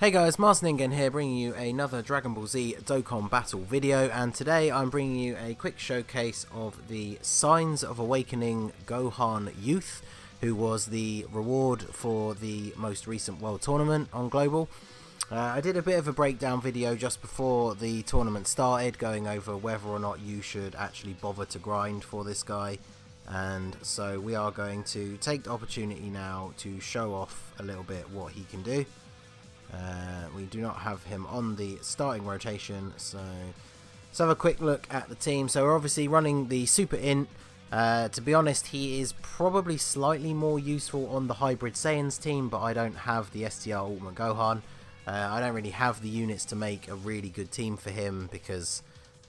Hey guys, Martin here bringing you another Dragon Ball Z Dokkan Battle video, and today I'm bringing you a quick showcase of the Signs of Awakening Gohan Youth, who was the reward for the most recent World Tournament on Global. I did a bit of a breakdown video just before the tournament started, going over whether or not you should actually bother to grind for this guy, and so we are going to take the opportunity now to show off a little bit what he can do. We do not have him on the starting rotation, so let's have a quick look at the team. So we're obviously running the Super INT. To be honest, he is probably slightly more useful on the Hybrid Saiyans team, but I don't have the STR Ultimate Gohan. I don't really have the units to make a really good team for him, because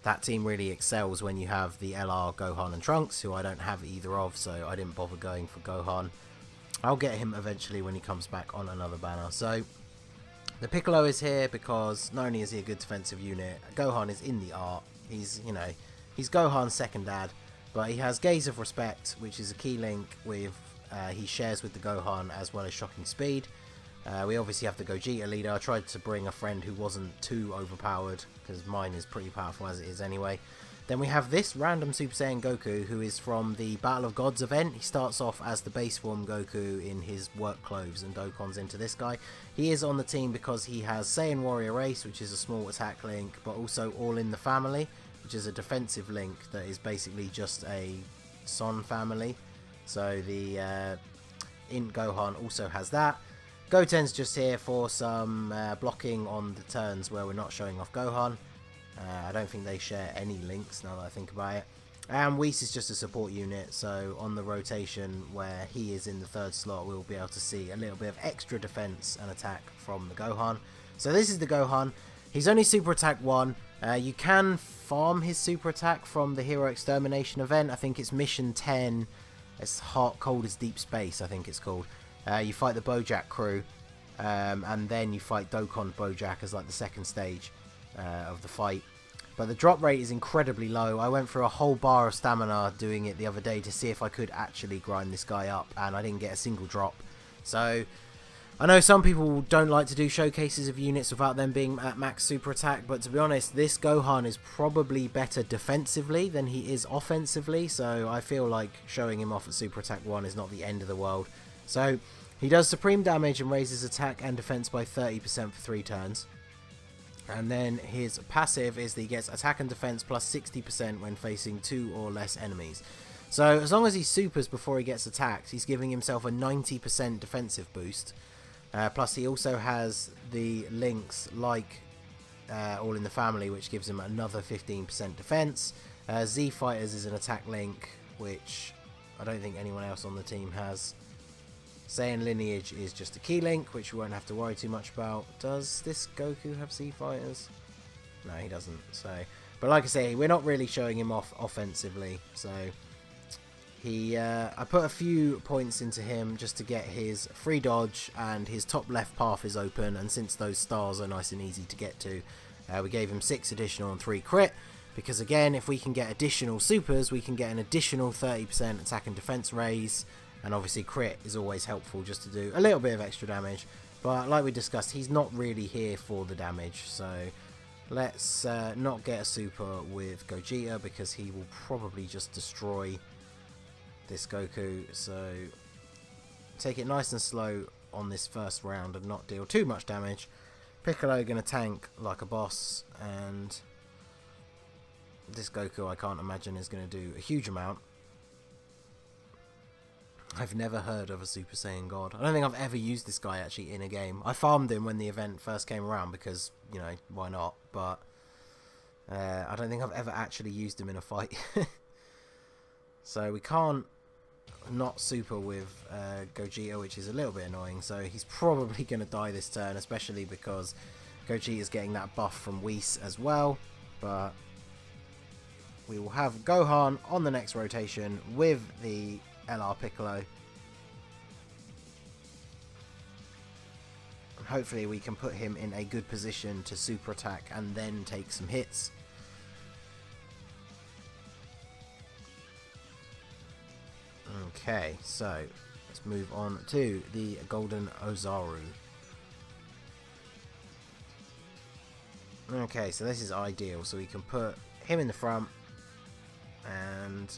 that team really excels when you have the LR, Gohan and Trunks, who I don't have either of, so I didn't bother going for Gohan. I'll get him eventually when he comes back on another banner. So the Piccolo is here because not only is he a good defensive unit, Gohan is in the art. He's, you know, he's Gohan's second dad, but he has Gaze of Respect, which is a key link with he shares with the Gohan, as well as Shocking Speed. We obviously have the Gogeta leader. I tried to bring a friend who wasn't too overpowered, because mine is pretty powerful as it is anyway. Then we have this random Super Saiyan Goku, who is from the Battle of Gods event. He starts off as the base form Goku in his work clothes, and Dokkan's into this guy. He is on the team because he has Saiyan Warrior Race, which is a small attack link, but also All in the Family, which is a defensive link that is basically just a Son family. So the INT Gohan also has that. Goten's just here for some blocking on the turns where we're not showing off Gohan. I don't think they share any links now that I think about it. And Whis is just a support unit, so on the rotation where he is in the third slot, we'll be able to see a little bit of extra defense and attack from the Gohan. So this is the Gohan. He's only super attack 1. You can farm his super attack from the Hero Extermination event. I think it's mission 10. It's Hot, Cold as Deep Space, I think it's called. You fight the Bojack crew, and then you fight Dokkan Bojack as like the second stage of the fight. But the drop rate is incredibly low. I went through a whole bar of stamina doing it the other day to see if I could actually grind this guy up, and I didn't get a single drop. So I know some people don't like to do showcases of units without them being at max super attack, but to be honest, this Gohan is probably better defensively than he is offensively, so I feel like showing him off at super attack 1 is not the end of the world. So he does supreme damage and raises attack and defense by 30% for 3 turns. And then his passive is that he gets attack and defense plus 60% when facing 2 or less enemies. So as long as he supers before he gets attacked, he's giving himself a 90% defensive boost. Plus he also has the links like All in the Family, which gives him another 15% defense. Z Fighters is an attack link, which I don't think anyone else on the team has. Saiyan Lineage is just a key link, which we won't have to worry too much about. Does this Goku have Z Fighters? No, he doesn't. So, but like I say, we're not really showing him off offensively. So he, I put a few points into him just to get his free dodge, and his top left path is open. And since those stars are nice and easy to get to, we gave him 6 additional and 3 crit. Because again, if we can get additional supers, we can get an additional 30% attack and defense raise. And obviously crit is always helpful just to do a little bit of extra damage. But like we discussed, he's not really here for the damage. So let's not get a super with Gogeta, because he will probably just destroy this Goku. So take it nice and slow on this first round and not deal too much damage. Piccolo going to tank like a boss. And this Goku, I can't imagine, is going to do a huge amount. I've never heard of a Super Saiyan God. I don't think I've ever used this guy actually in a game. I farmed him when the event first came around because, you know, why not? But I don't think I've ever actually used him in a fight. So we can't not super with Gogeta, which is a little bit annoying. So he's probably going to die this turn, especially because Gogeta is getting that buff from Whis as well. But we will have Gohan on the next rotation with the LR Piccolo. And hopefully we can put him in a good position to super attack and then take some hits. Okay, so let's move on to the Golden Ozaru. Okay, so this is ideal. So we can put him in the front, and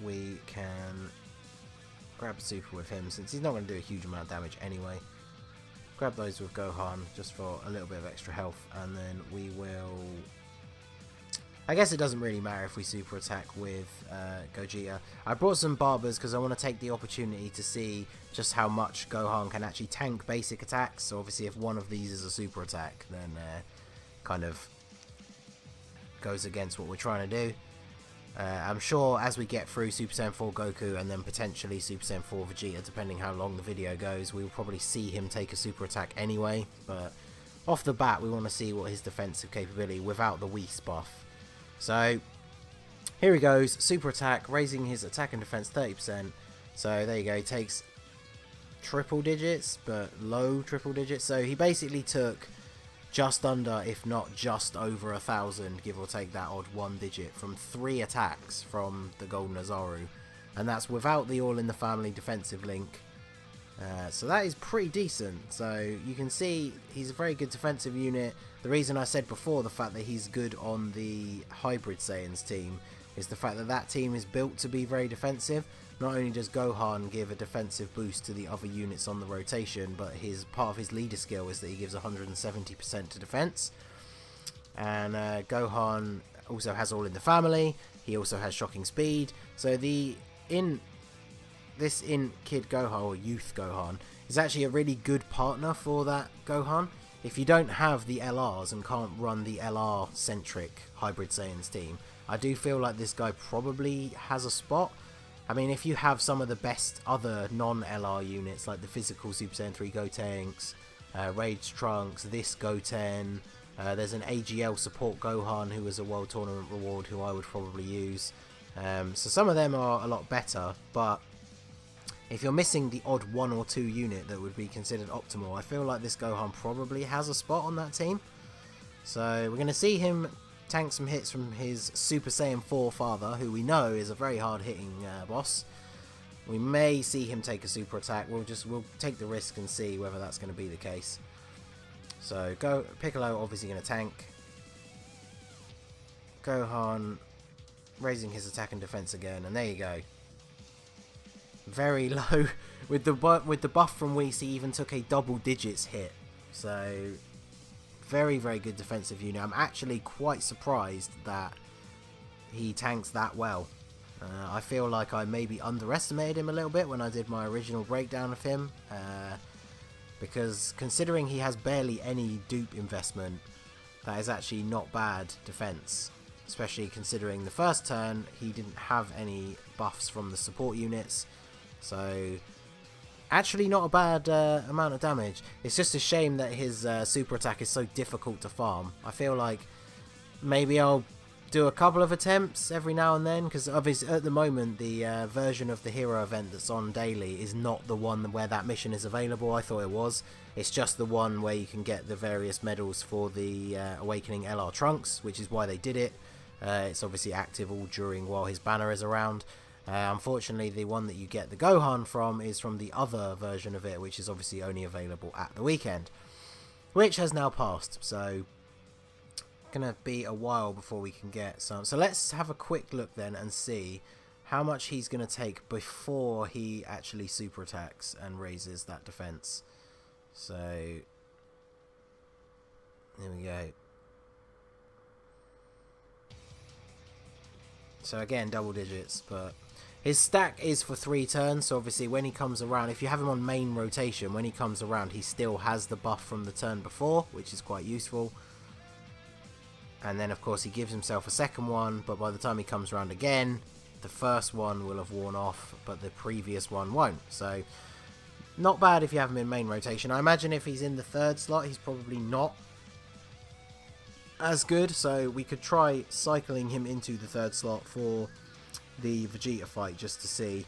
we can grab super with him, since he's not going to do a huge amount of damage anyway. Grab those with Gohan just for a little bit of extra health, and then we will... I guess it doesn't really matter if we super attack with Gogeta. I brought some barbers because I want to take the opportunity to see just how much Gohan can actually tank basic attacks. So obviously if one of these is a super attack, then kind of goes against what we're trying to do. I'm sure as we get through Super Saiyan 4 Goku and then potentially Super Saiyan 4 Vegeta, depending how long the video goes, we will probably see him take a super attack anyway. But off the bat, we want to see what his defensive capability without the Whis buff. So here he goes, super attack, raising his attack and defense 30%. So there you go, he takes triple digits, but low triple digits. So he basically took just under, if not just over 1,000, give or take that odd one digit, from 3 attacks from the Golden Azaru. And that's without the All in the Family defensive link. So that is pretty decent. So you can see he's a very good defensive unit. The reason I said before the fact that he's good on the Hybrid Saiyans team is the fact that that team is built to be very defensive. Not only does Gohan give a defensive boost to the other units on the rotation, but part of his leader skill is that he gives 170% to defense. And Gohan also has All in the Family. He also has shocking speed. So this Kid Gohan, or Youth Gohan, is actually a really good partner for that Gohan. If you don't have the LRs and can't run the LR-centric Hybrid Saiyans team, I do feel like this guy probably has a spot. I mean, if you have some of the best other non-LR units, like the physical Super Saiyan 3 Gotenks, Rage Trunks, this Goten, there's an AGL support Gohan who is a World Tournament reward who I would probably use. So some of them are a lot better, but if you're missing the odd 1 or 2 unit that would be considered optimal, I feel like this Gohan probably has a spot on that team. So we're going to see him tank some hits from his Super Saiyan 4 father, who we know is a very hard-hitting boss. We may see him take a super attack. We'll take the risk and see whether that's going to be the case. So Piccolo obviously going to tank. Gohan raising his attack and defense again, and there you go. Very low with the buff from Whis. He even took a double digits hit. So very, very good defensive unit. I'm actually quite surprised that he tanks that well. I feel like I maybe underestimated him a little bit when I did my original breakdown of him, because considering he has barely any dupe investment, that is actually not bad defense, especially considering the first turn he didn't have any buffs from the support units. So actually not a bad amount of damage. It's just a shame that his super attack is so difficult to farm. I feel like maybe I'll do a couple of attempts every now and then, because obviously at the moment the version of the hero event that's on daily is not the one where that mission is available. I thought it was. It's just the one where you can get the various medals for the Awakening LR Trunks, which is why they did it. It's obviously active all during while his banner is around. Unfortunately, the one that you get the Gohan from is from the other version of it, which is obviously only available at the weekend, which has now passed. So gonna be a while before we can get some. So let's have a quick look then and see how much he's gonna take before he actually super attacks and raises that defense. So there we go. So again, double digits, but his stack is for 3 turns, so obviously when he comes around, if you have him on main rotation, when he comes around he still has the buff from the turn before, which is quite useful. And then of course he gives himself a second one, but by the time he comes around again, the first one will have worn off, but the previous one won't. So not bad if you have him in main rotation. I imagine if he's in the 3rd slot, he's probably not as good, so we could try cycling him into the 3rd slot for the Vegeta fight just to see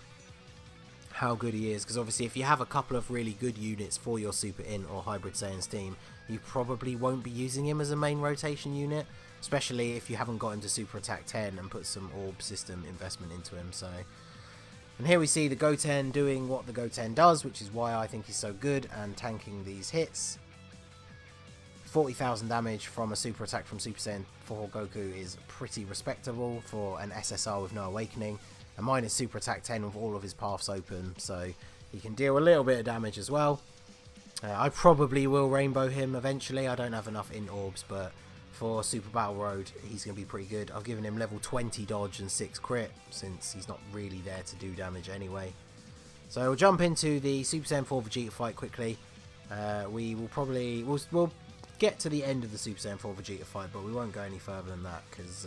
how good he is, because obviously if you have a couple of really good units for your Super In or Hybrid Saiyans team, you probably won't be using him as a main rotation unit, especially if you haven't got into Super Attack 10 and put some orb system investment into him. So, and here we see the Goten doing what the Goten does, which is why I think he's so good and tanking these hits. 40,000 damage from a super attack from Super Saiyan 4 Goku is pretty respectable for an SSR with no awakening. And mine is super attack 10 with all of his paths open, so he can deal a little bit of damage as well. I probably will rainbow him eventually. I don't have enough int orbs, but for Super Battle Road, he's going to be pretty good. I've given him level 20 dodge and 6 crit, since he's not really there to do damage anyway. So we'll jump into the Super Saiyan 4 Vegeta fight quickly. We'll get to the end of the Super Saiyan 4 Vegeta fight, but we won't go any further than that, because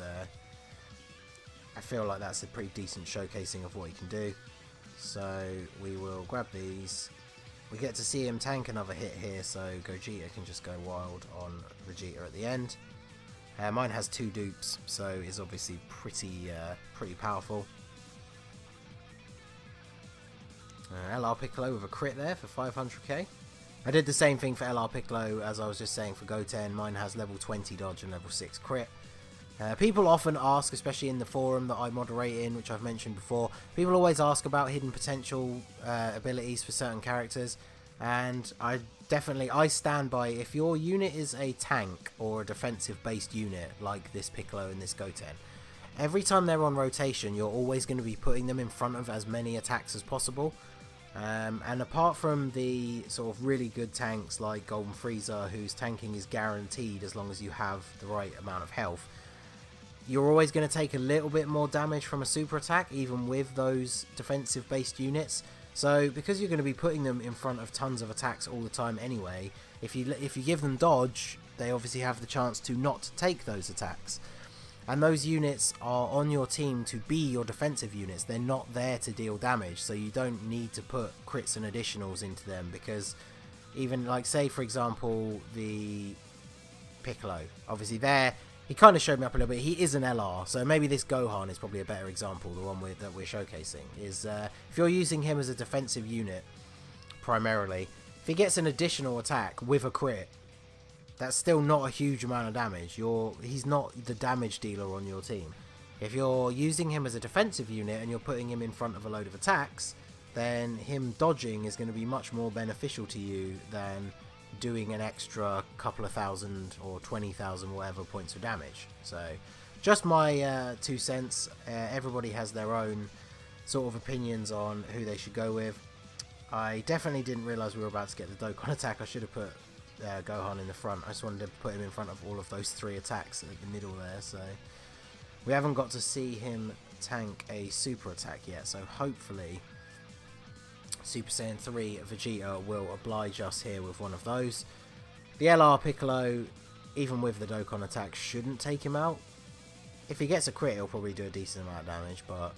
I feel like that's a pretty decent showcasing of what he can do. So we will grab these. We get to see him tank another hit here, so Gogeta can just go wild on Vegeta at the end. Mine has 2 dupes, so is obviously pretty powerful. LR Piccolo with a crit there for 500k. I did the same thing for LR Piccolo as I was just saying for Goten. Mine has level 20 dodge and level 6 crit. People often ask, especially in the forum that I moderate in, which I've mentioned before, people always ask about hidden potential abilities for certain characters, and I stand by, if your unit is a tank or a defensive based unit like this Piccolo and this Goten, every time they're on rotation you're always going to be putting them in front of as many attacks as possible. And apart from the sort of really good tanks like Golden Frieza, whose tanking is guaranteed as long as you have the right amount of health, you're always going to take a little bit more damage from a super attack, even with those defensive based units. So because you're going to be putting them in front of tons of attacks all the time anyway, if you give them dodge, they obviously have the chance to not take those attacks. And those units are on your team to be your defensive units. They're not there to deal damage, so you don't need to put crits and additionals into them, because even, like, say for example the Piccolo, obviously there he kind of showed me up a little bit. He is an LR, so maybe this Gohan is probably a better example, the one that we're showcasing. Is if you're using him as a defensive unit primarily, if he gets an additional attack with a crit, that's still not a huge amount of damage. He's not the damage dealer on your team. If you're using him as a defensive unit and you're putting him in front of a load of attacks, then him dodging is going to be much more beneficial to you than doing an extra couple of thousand or 20,000 whatever points of damage. So just my 2 cents. Everybody has their own sort of opinions on who they should go with. I definitely didn't realise we were about to get the Dokkan attack. I should have put Gohan in the front. I just wanted to put him in front of all of those 3 attacks at the middle there. So we haven't got to see him tank a super attack yet, so hopefully Super Saiyan 3 Vegeta will oblige us here with one of those. The LR Piccolo, even with the Dokkan attack, shouldn't take him out. If he gets a crit, he'll probably do a decent amount of damage, but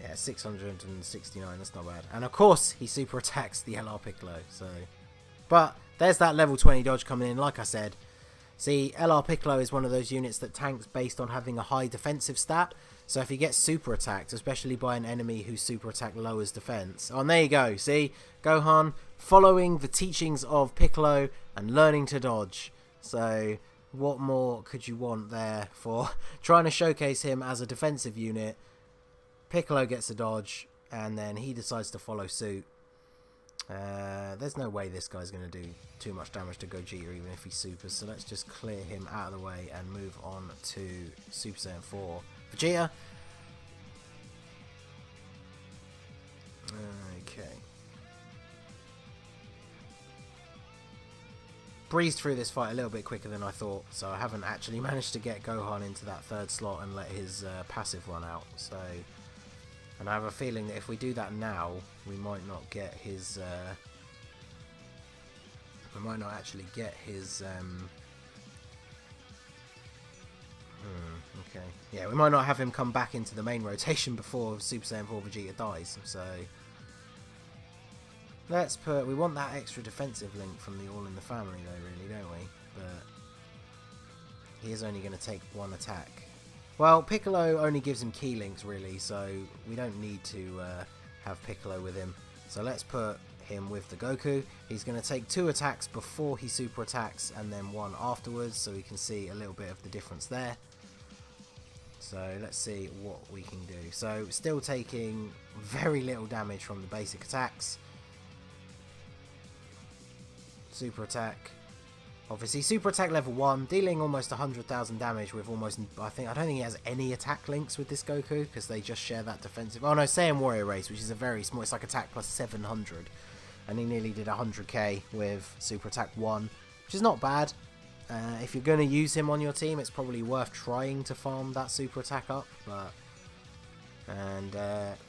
yeah, 669, that's not bad. And of course, he super attacks the LR Piccolo, so... But there's that level 20 dodge coming in, like I said. See, LR Piccolo is one of those units that tanks based on having a high defensive stat. So if he gets super attacked, especially by an enemy whose super attack lowers defense. Oh, and there you go. See, Gohan following the teachings of Piccolo and learning to dodge. So what more could you want there for trying to showcase him as a defensive unit? Piccolo gets a dodge and then he decides to follow suit. There's no way this guy's going to do too much damage to Gogeta even if he supers, so let's just clear him out of the way and move on to Super Saiyan 4 Vegeta. Okay. Breezed through this fight a little bit quicker than I thought, so I haven't actually managed to get Gohan into that 3rd slot and let his passive run out, so... And I have a feeling that if we do that now, we might not get his... we might not actually get his... okay. Yeah, we might not have him come back into the main rotation before Super Saiyan 4 Vegeta dies, so... Let's put... We want that extra defensive link from the All in the Family though, really, don't we? But... He is only going to take 1 attack. Well, Piccolo only gives him key links, really, so we don't need to have Piccolo with him. So let's put him with the Goku. He's going to take 2 attacks before he super attacks, and then 1 afterwards, so we can see a little bit of the difference there. So let's see what we can do. So still taking very little damage from the basic attacks. Super attack. Obviously, super attack level 1, dealing almost 100,000 damage with almost, I don't think he has any attack links with this Goku, because they just share that defensive. Oh no, Saiyan Warrior Race, which is a very small, it's like attack plus 700. And he nearly did 100k with super attack 1, which is not bad. If you're going to use him on your team, it's probably worth trying to farm that super attack up. And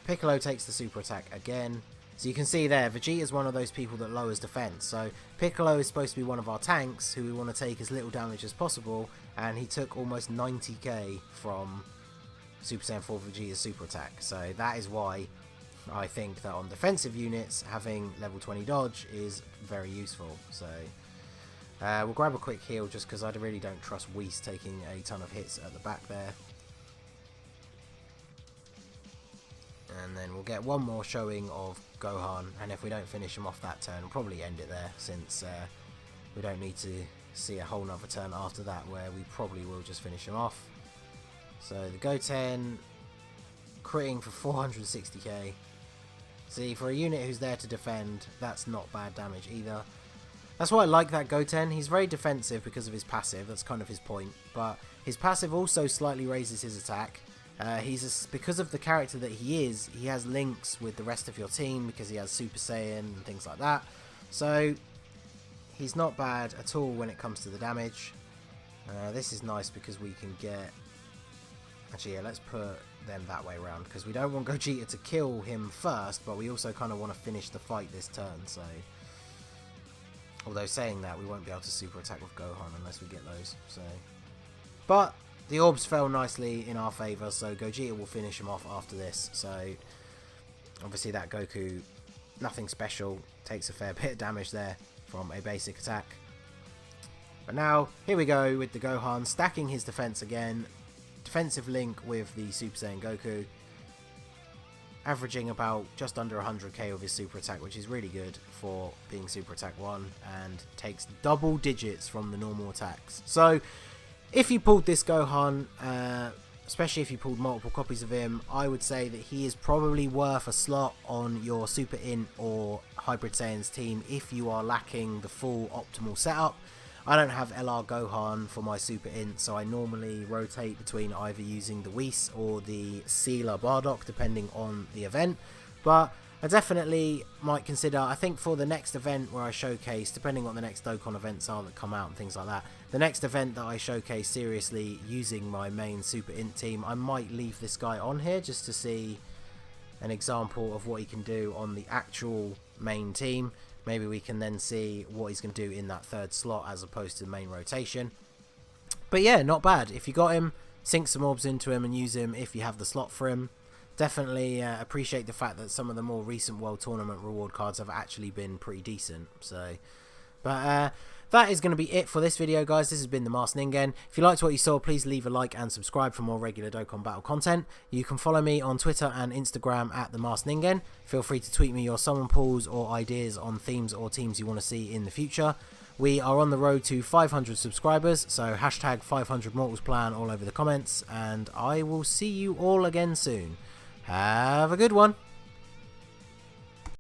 Piccolo takes the super attack again. So you can see there, Vegeta is one of those people that lowers defense. So Piccolo is supposed to be one of our tanks who we want to take as little damage as possible. And he took almost 90k from Super Saiyan 4 Vegeta's super attack. So that is why I think that on defensive units, having level 20 dodge is very useful. So we'll grab a quick heal just because I really don't trust Whis taking a ton of hits at the back there. And then we'll get one more showing of Gohan, and if we don't finish him off that turn, we'll probably end it there, since we don't need to see a whole nother turn after that where we probably will just finish him off. So the Goten critting for 460k. See, for a unit who's there to defend, that's not bad damage either. That's why I like that Goten. He's very defensive because of his passive, that's kind of his point, but his passive also slightly raises his attack. Because of the character that he is, he has links with the rest of your team because he has Super Saiyan and things like that. So he's not bad at all when it comes to the damage. This is nice because we can get... Actually, yeah, let's put them that way around because we don't want Gogeta to kill him first, but we also kind of want to finish the fight this turn. So, although saying that, we won't be able to super attack with Gohan unless we get those. So, but the orbs fell nicely in our favour, so Gogeta will finish him off after this. So, obviously that Goku, nothing special, takes a fair bit of damage there from a basic attack. But now, here we go with the Gohan, stacking his defense again. Defensive link with the Super Saiyan Goku. Averaging about just under 100k with his super attack, which is really good for being super attack 1. And takes double digits from the normal attacks. So, if you pulled this Gohan, especially if you pulled multiple copies of him, I would say that he is probably worth a slot on your Super INT or Hybrid Saiyans team if you are lacking the full optimal setup. I don't have LR Gohan for my Super INT, so I normally rotate between either using the Whis or the Sealer Bardock, depending on the event. But I definitely might consider, I think for the next event where I showcase, depending on what the next Dokkan events are that come out and things like that, the next event that I showcase seriously using my main Super INT team, I might leave this guy on here just to see an example of what he can do on the actual main team. Maybe we can then see what he's going to do in that third slot as opposed to the main rotation. But yeah, not bad. If you got him, sink some orbs into him and use him if you have the slot for him. Definitely appreciate the fact that some of the more recent World Tournament reward cards have actually been pretty decent. So, but that is going to be it for this video, guys. This has been the Masked Ningen. If you liked what you saw, please leave a like and subscribe for more regular Dokkan Battle content. You can follow me on Twitter and Instagram at the Masked Ningen. Feel free to tweet me your summon pulls or ideas on themes or teams you want to see in the future. We are on the road to 500 subscribers, so hashtag 500 Mortals Plan all over the comments, and I will see you all again soon. Have a good one.